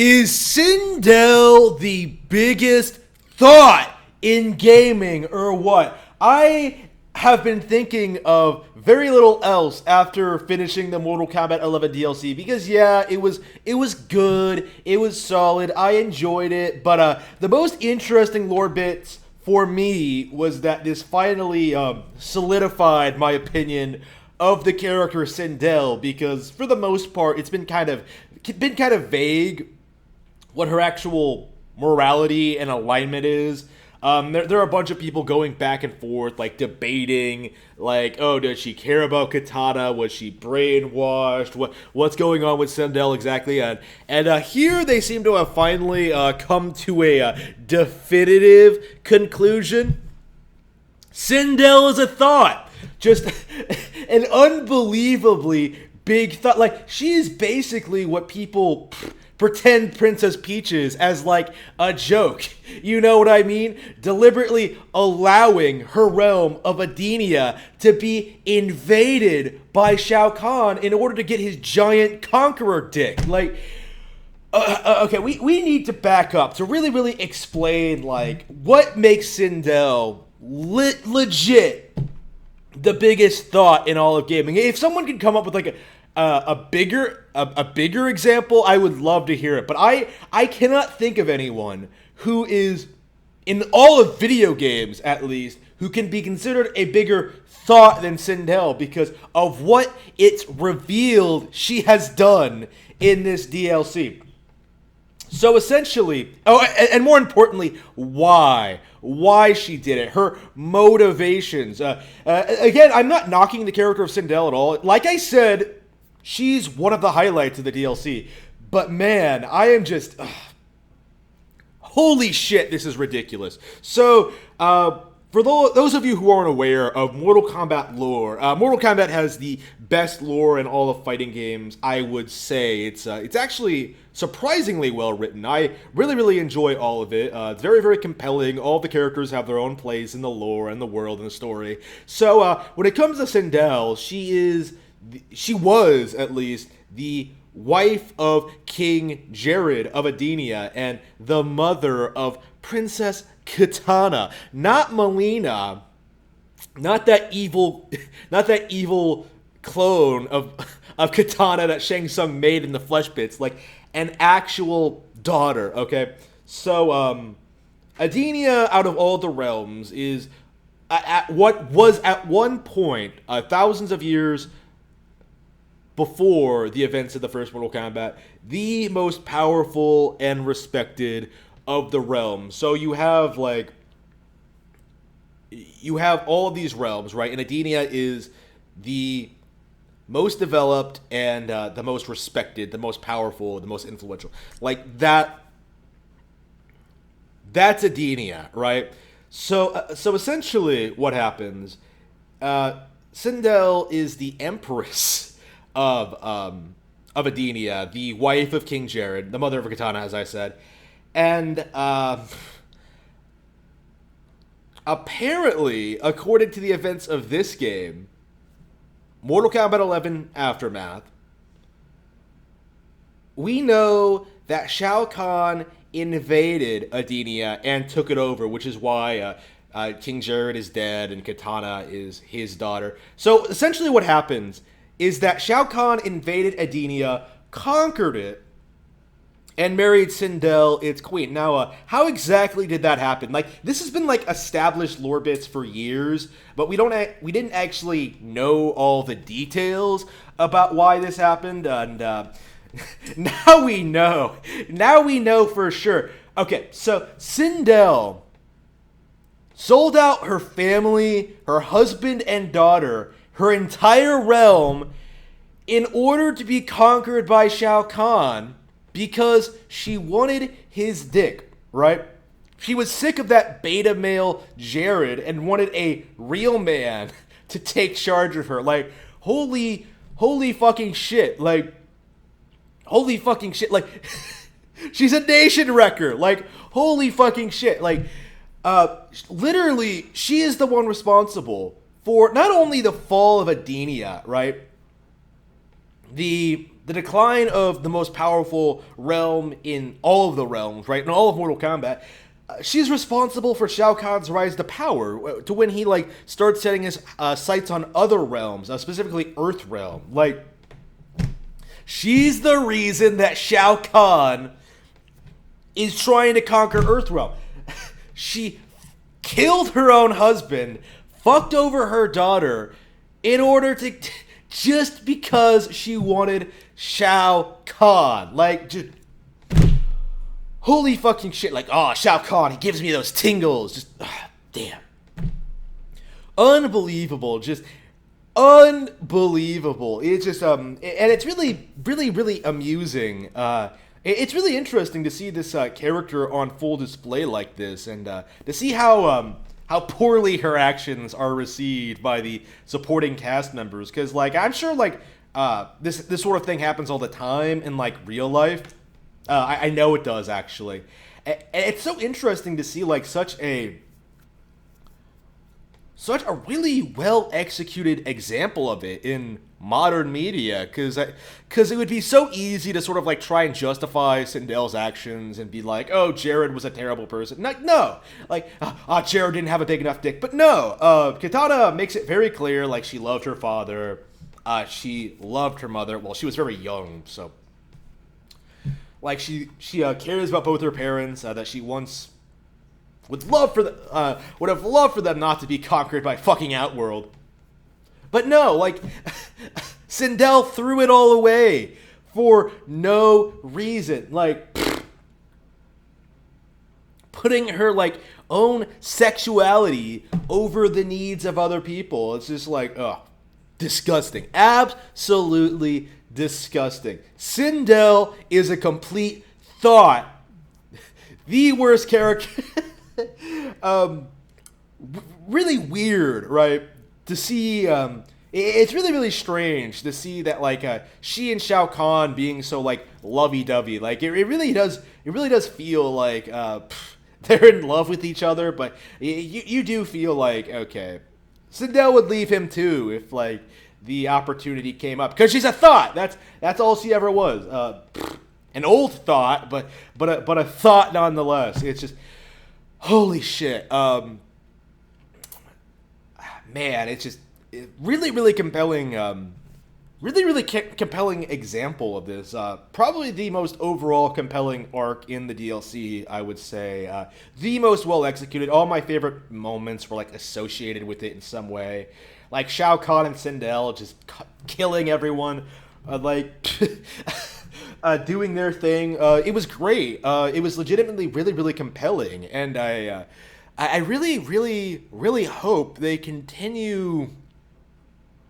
Is Sindel the biggest thought in gaming or what? I have been thinking of very little else after finishing the Mortal Kombat 11 DLC because yeah, it was good, it was solid, I enjoyed it, but the most interesting lore bits for me was that this finally solidified my opinion of the character Sindel, because for the most part it's been kind of vague what her actual morality and alignment is. There are a bunch of people going back and forth, like debating, like, oh, does she care about Katana? Was she brainwashed? What's going on with Sindel exactly? And here they seem to have finally come to a definitive conclusion. Sindel is a thought. Just an unbelievably big thought. Like, she is basically what people pretend Princess Peach is as, like, a joke. You know what I mean? Deliberately allowing her realm of Edenia to be invaded by Shao Kahn in order to get his giant conqueror dick. Like, okay, we need to back up to really explain, like, what makes Sindel legit the biggest thought in all of gaming. If someone could come up with, like, a bigger example, I would love to hear it. But I cannot think of anyone who is, in all of video games at least, who can be considered a bigger thought than Sindel because of what it's revealed she has done in this DLC. So essentially, and more importantly, why she did it, her motivations. Again, I'm not knocking the character of Sindel at all. Like I said, she's one of the highlights of the DLC. But man, I am just... holy shit, this is ridiculous. So, for those of you who aren't aware of Mortal Kombat lore, Mortal Kombat has the best lore in all of fighting games, I would say. It's actually surprisingly well written. I really enjoy all of it. It's very compelling. All the characters have their own place in the lore and the world and the story. So, when it comes to Sindel, she was, at least, the wife of King Jared of Edenia and the mother of Princess Katana. Not Melina, not that evil clone of Katana that Shang Tsung made in the flesh bits, like an actual daughter, okay? So, Edenia, out of all the realms, is at what was at one point, thousands of years before the events of the first Mortal Kombat, the most powerful and respected of the realms. So you have all of these realms, right? And Edenia is the most developed and the most respected, the most powerful, the most influential. Like that's Edenia, right? So essentially what happens, Sindel is the empress of Edenia, the wife of King Jared, the mother of Katana, as I said. And apparently, according to the events of this game, Mortal Kombat 11 Aftermath, we know that Shao Kahn invaded Edenia and took it over, which is why King Jared is dead and Katana is his daughter. So essentially what happens is that Shao Kahn invaded Edenia, conquered it, and married Sindel, its queen. Now, how exactly did that happen? Like, this has been, like, established lore bits for years, but we didn't actually know all the details about why this happened, and now we know. Now we know for sure. Okay, so Sindel sold out her family, her husband and daughter, her entire realm, in order to be conquered by Shao Kahn because she wanted his dick, right? She was sick of that beta male Jared and wanted a real man to take charge of her. Like, holy fucking shit. Like, holy fucking shit. Like, she's a nation wrecker. Like, holy fucking shit. Like, literally, she is the one responsible for not only the fall of Edenia, right? The the decline of the most powerful realm in all of the realms, right? In all of Mortal Kombat, she's responsible for Shao Kahn's rise to power, to when he, like, starts setting his sights on other realms, specifically Earth Realm. Like, she's the reason that Shao Kahn is trying to conquer Earth Realm. She killed her own husband, fucked over her daughter, in order to... just because she wanted Shao Kahn. Like, just... holy fucking shit. Like, oh, Shao Kahn, he gives me those tingles. Just, damn. Unbelievable. Just unbelievable. It's just, and it's really, really, really amusing. It's really interesting to see this character on full display like this, and to see how poorly her actions are received by the supporting cast members. Because, like, I'm sure, like, this sort of thing happens all the time in, like, real life. I know it does, actually. And it's so interesting to see, like, such a really well-executed example of it in modern media, because it would be so easy to sort of, like, try and justify Sindel's actions and be like, oh, Jared was a terrible person. No. Like, Jared didn't have a big enough dick. But no, Kitana makes it very clear, like, she loved her father, she loved her mother. Well, she was very young, so... like, she cares about both her parents, that she once would have loved for them not to be conquered by fucking Outworld. But no, like, Sindel threw it all away for no reason. Like, putting her, like, own sexuality over the needs of other people. It's just like, ugh, disgusting. Absolutely disgusting. Sindel is a complete thought. The worst character. Really weird, right? To see, it's really, really strange to see that, like, she and Shao Kahn being so, like, lovey-dovey. Like, it really does feel like, they're in love with each other, but you do feel like, okay, Sindel would leave him too if, like, the opportunity came up, because she's a thought. That's all she ever was. An old thought, but a thought nonetheless. It's just, holy shit. Man, it's just really, really compelling. Really compelling example of this. Probably the most overall compelling arc in the DLC, I would say. The most well executed. All my favorite moments were, like, associated with it in some way. Like, Shao Kahn and Sindel just killing everyone, doing their thing. It was great. It was legitimately really, really compelling, and I really, really, really hope they continue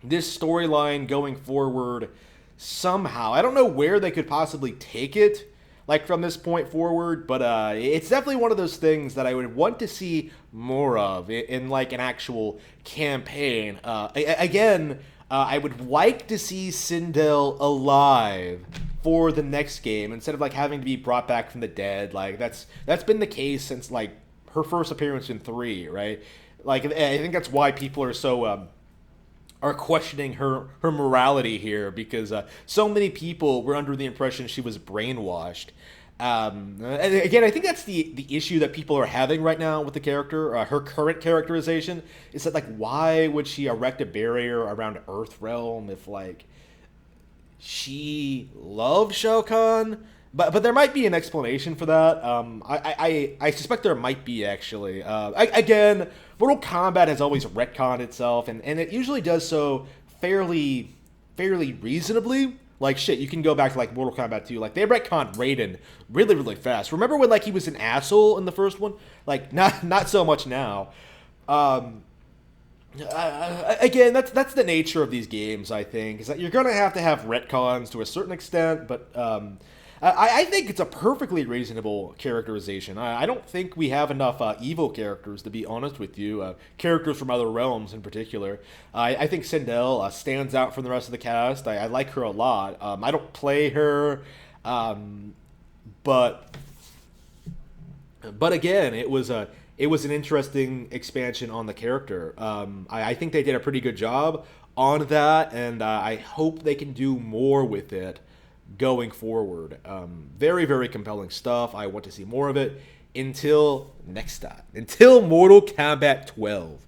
this storyline going forward somehow. I don't know where they could possibly take it, like, from this point forward, but it's definitely one of those things that I would want to see more of in like, an actual campaign. Again, I would like to see Sindel alive for the next game, instead of, like, having to be brought back from the dead. Like, that's been the case since, like, her first appearance in 3, right? Like, I think that's why people are so are questioning her morality here, because so many people were under the impression she was brainwashed. And again, I think that's the issue that people are having right now with the character. Her current characterization is that, like, why would she erect a barrier around Earthrealm if, like, she loved Shao Kahn? But there might be an explanation for that. I suspect there might be, actually. Again, Mortal Kombat has always retconned itself, and it usually does so fairly reasonably. Like, shit, you can go back to, like, Mortal Kombat 2. Like, they retconned Raiden really, really fast. Remember when, like, he was an asshole in the first one? Like, not so much now. Again, that's the nature of these games, I think, is that you're going to have retcons to a certain extent, but I think it's a perfectly reasonable characterization. I don't think we have enough evil characters, to be honest with you. Characters from other realms in particular. I think Sindel stands out from the rest of the cast. I like her a lot. I don't play her, but again, it was an interesting expansion on the character. I think they did a pretty good job on that, and I hope they can do more with it. going forward. Very, very compelling stuff. I want to see more of it until next time. Until Mortal Kombat 12.